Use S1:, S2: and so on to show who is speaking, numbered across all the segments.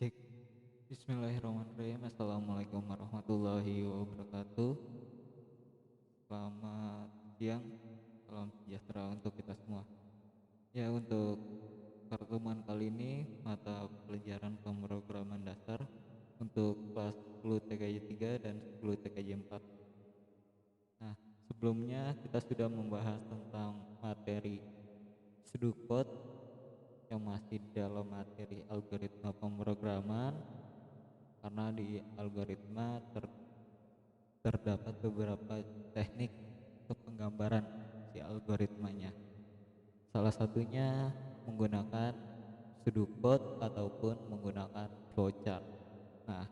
S1: Cek. Bismillahirrahmanirrahim. Assalamualaikum warahmatullahi wabarakatuh. Selamat siang, salam sejahtera untuk kita semua. Ya, untuk pertemuan kali ini mata pelajaran pemrograman dasar untuk kelas 10 TKJ 3 dan 10 TKJ 4. Nah, sebelumnya kita sudah membahas tentang materi Sudukot yang masih dalam materi algoritma pemrograman, karena di algoritma terdapat beberapa teknik untuk penggambaran si algoritmanya. Salah satunya menggunakan pseudocode ataupun menggunakan flowchart. Nah,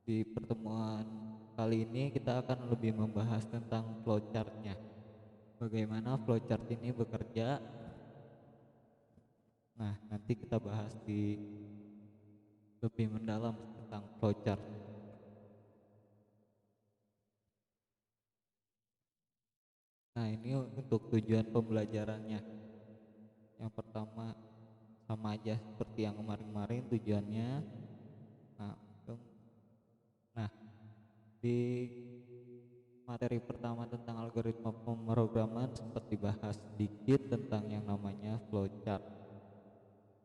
S1: di pertemuan kali ini kita akan lebih membahas tentang flowchartnya. Bagaimana flowchart ini bekerja. Nah, nanti kita bahas di lebih mendalam tentang flowchart. Nah, ini untuk tujuan pembelajarannya. Yang pertama sama aja seperti yang kemarin-kemarin tujuannya. Nah, nah, di materi pertama tentang algoritma pemrograman sempat dibahas sedikit tentang yang namanya flowchart.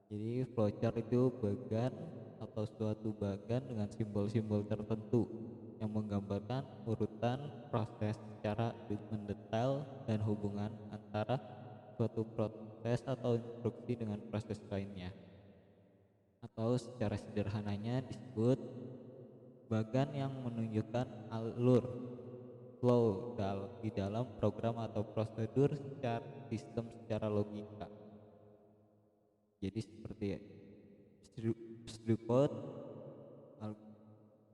S1: Jadi flowchart itu bagan atau suatu bagan dengan simbol-simbol tertentu yang menggambarkan urutan proses secara mendetail dan hubungan antara suatu proses atau instruksi dengan proses lainnya. Atau secara sederhananya disebut bagan yang menunjukkan alur flow di dalam program atau prosedur secara sistem secara logika. Jadi seperti Sdukot,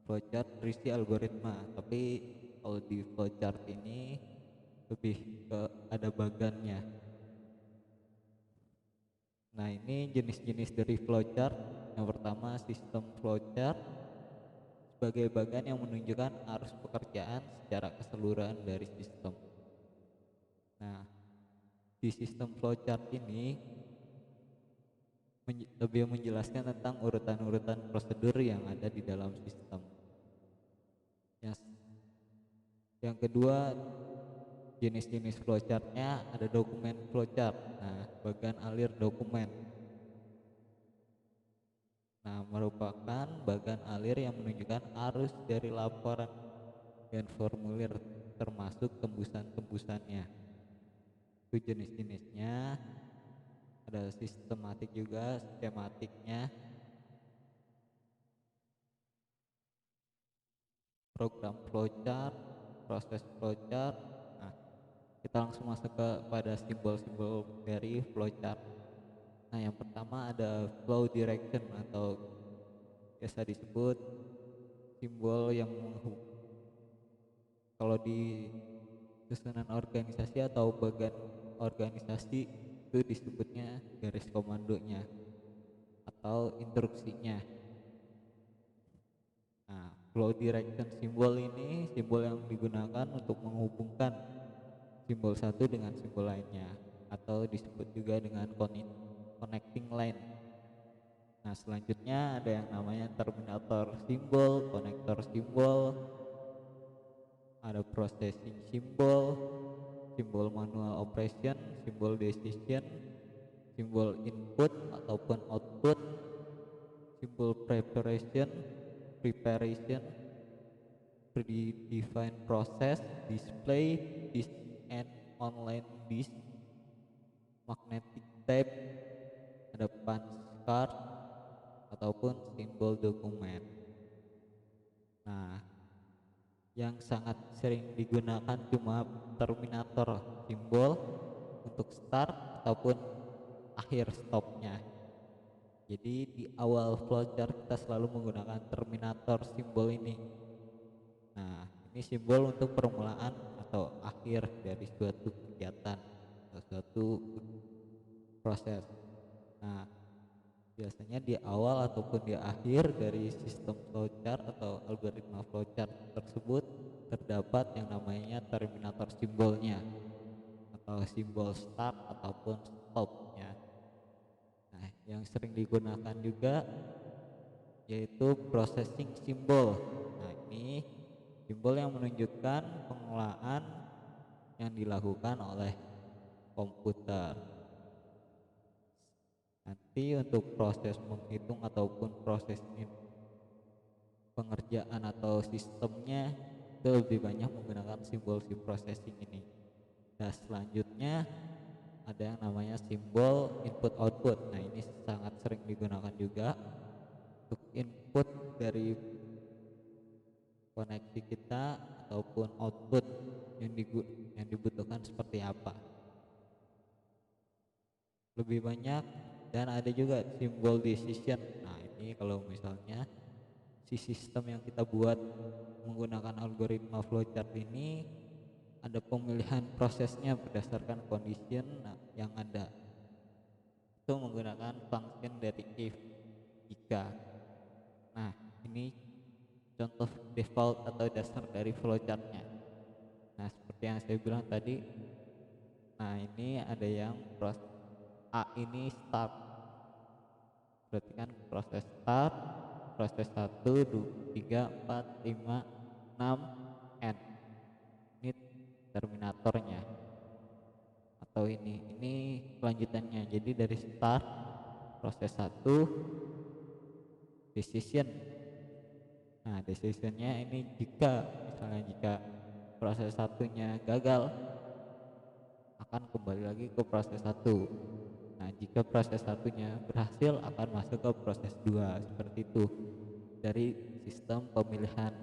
S1: flowchart berisi algoritma, tapi kalau di flowchart ini lebih ke ada bagannya. Nah, ini jenis-jenis dari flowchart. Yang pertama sistem flowchart sebagai bagan yang menunjukkan arus pekerjaan secara keseluruhan dari sistem. Nah, di sistem flowchart ini lebih menjelaskan tentang urutan-urutan prosedur yang ada di dalam sistem. Yang kedua, jenis-jenis flowchartnya ada dokumen flowchart. Nah, bagan alir dokumen. Nah, merupakan bagan alir yang menunjukkan arus dari laporan dan formulir termasuk tembusan-tembusannya. Itu jenis-jenisnya. Ada sistematik juga, skematiknya, program flowchart, proses flowchart. Nah, kita langsung masuk pada simbol-simbol dari flowchart. Nah, yang pertama ada flow direction atau biasa disebut simbol yang kalau di susunan organisasi atau bagan organisasi itu disebutnya garis komandonya atau instruksinya. Nah, flow direction simbol ini simbol yang digunakan untuk menghubungkan simbol satu dengan simbol lainnya atau disebut juga dengan connecting line. Nah, selanjutnya ada yang namanya terminator simbol, konektor simbol, ada processing simbol, simbol manual operation, simbol decision, simbol input ataupun output, simbol preparation, predefined process, display, disk and online disk, magnetic tape, ada punch card ataupun simbol dokumen. Nah, yang sangat sering digunakan cuma terminator simbol untuk start ataupun akhir stopnya. Jadi di awal flowchart kita selalu menggunakan terminator simbol ini. Nah, ini simbol untuk permulaan atau akhir dari suatu kegiatan atau suatu proses. Nah, biasanya di awal ataupun di akhir dari sistem flowchart atau algoritma flowchart tersebut terdapat yang namanya terminator simbolnya atau simbol start ataupun stopnya. Nah, yang sering digunakan juga yaitu processing simbol. Nah, ini simbol yang menunjukkan pengelolaan yang dilakukan oleh komputer. Nanti untuk proses menghitung ataupun proses pengerjaan atau sistemnya itu lebih banyak menggunakan simbol si processing ini. Nah, selanjutnya ada yang namanya simbol input output. Nah, ini sangat sering digunakan juga untuk input dari koneksi kita ataupun output yang dibutuhkan seperti apa. Lebih banyak, dan ada juga simbol decision. Nah, ini kalau misalnya si sistem yang kita buat menggunakan algoritma flowchart ini ada pemilihan prosesnya berdasarkan condition yang ada, itu menggunakan function dari if, jika. Nah, ini contoh default atau dasar dari flowchartnya. Nah, seperti yang saya bilang tadi, nah ini ada yang proses A ini start, berarti kan proses start, proses 1, 2, 3, 4, 5, 6, N. Ini terminatornya. Atau ini kelanjutannya. Jadi dari start, proses 1, decision. Nah, decisionnya ini jika proses satunya gagal, akan kembali lagi ke proses 1. Nah, jika proses satunya berhasil akan masuk ke proses 2, seperti itu dari sistem pemilihan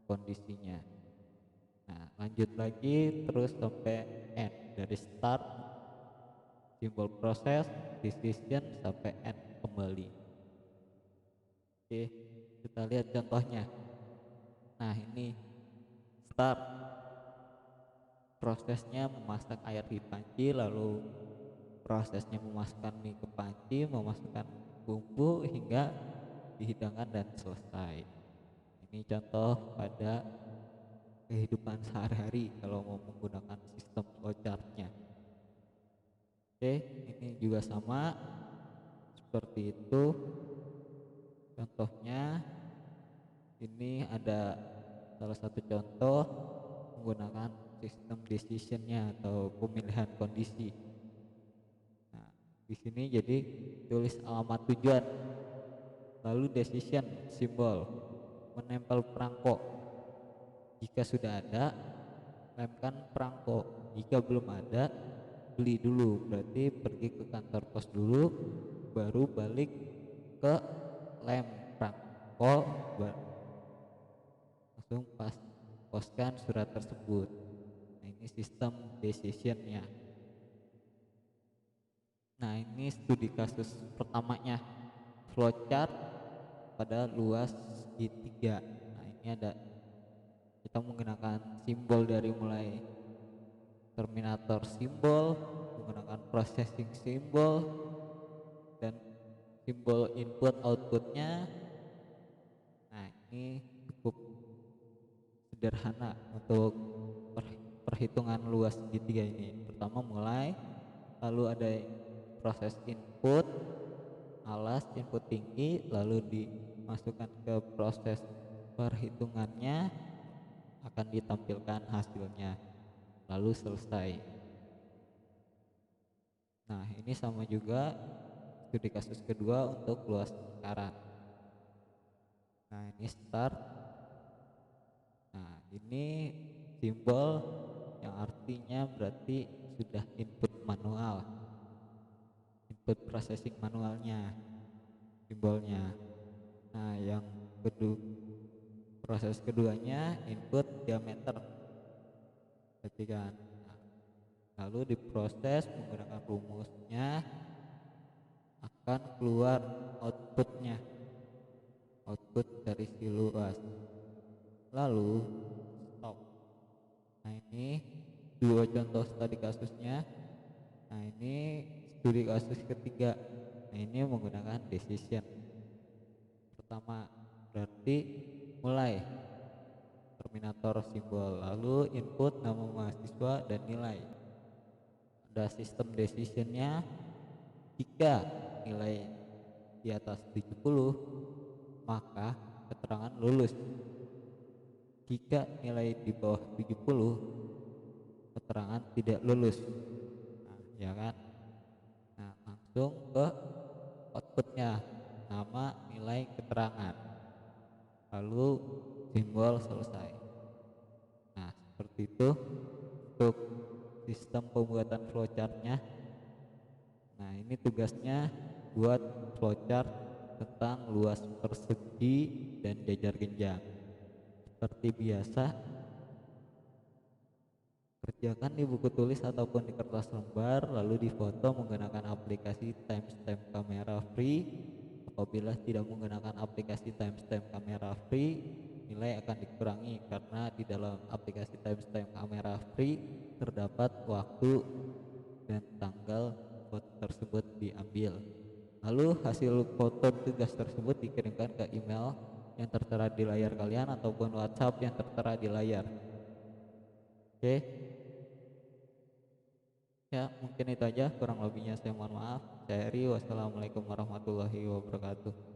S1: kondisinya. Nah, lanjut lagi terus sampai end, dari start simbol proses, decision sampai end kembali. Oke, kita lihat contohnya. Nah, ini start, prosesnya memasak air di panci, lalu prosesnya memasukkan mie ke panci, memasukkan bumbu hingga dihidangkan dan selesai. Ini contoh pada kehidupan sehari-hari kalau mau menggunakan sistem flowchartnya. Oke, ini juga sama seperti itu. Contohnya ini ada salah satu contoh menggunakan sistem decisionnya atau pemilihan kondisi. Nah, di sini jadi tulis alamat tujuan, lalu decision simbol, menempel perangko. Jika sudah ada, lemkan perangko. Jika belum ada, beli dulu, berarti pergi ke kantor pos dulu, baru balik ke lem perangko, langsung poskan surat tersebut. Nah, ini sistem decisionnya. Nah, ini studi kasus pertamanya, flowchart pada luas segitiga. Nah, ini ada, kita menggunakan simbol dari mulai terminator simbol, menggunakan processing simbol, dan simbol input outputnya. Nah, ini cukup sederhana untuk perhitungan luas segitiga ini. Pertama mulai, lalu ada proses input, alas input tinggi, lalu dimasukkan ke proses perhitungannya, akan ditampilkan hasilnya, lalu selesai. Nah, ini sama juga studi kasus kedua untuk luas lingkaran. Nah, ini start. Nah, ini simbol yang artinya berarti sudah input manual, input processing manualnya, simbolnya. Nah, yang proses keduanya input diameter, berarti kan. Nah, lalu diproses menggunakan rumusnya, akan keluar outputnya, output dari si luas, lalu stop. Nah, ini dua contoh studi kasusnya. Nah, ini studi kasus ketiga. Nah, ini menggunakan decision. Pertama berarti mulai terminator simbol, lalu input nama mahasiswa dan nilai. Ada sistem decisionnya, jika nilai di atas 70, maka keterangan lulus. Jika nilai di bawah 70, keterangan tidak lulus. Nah, ya kan? Nah, langsung ke outputnya, nama, nilai, keterangan, lalu simbol, selesai. Nah, seperti itu untuk sistem pembuatan flowchartnya. Nah, ini tugasnya buat flowchart tentang luas persegi dan jajar genjang. Seperti biasa, kerjakan di buku tulis ataupun di kertas lembar, lalu difoto menggunakan aplikasi timestamp kamera free. Apabila tidak menggunakan aplikasi timestamp kamera free, nilai akan dikurangi karena di dalam aplikasi timestamp kamera free terdapat waktu dan tanggal foto tersebut diambil. Lalu hasil foto tugas tersebut dikirimkan ke email yang tertera di layar kalian ataupun WhatsApp yang tertera di layar. Oke, ya mungkin itu aja, kurang lebihnya saya mohon maaf. Saya Eri, wassalamualaikum warahmatullahi wabarakatuh.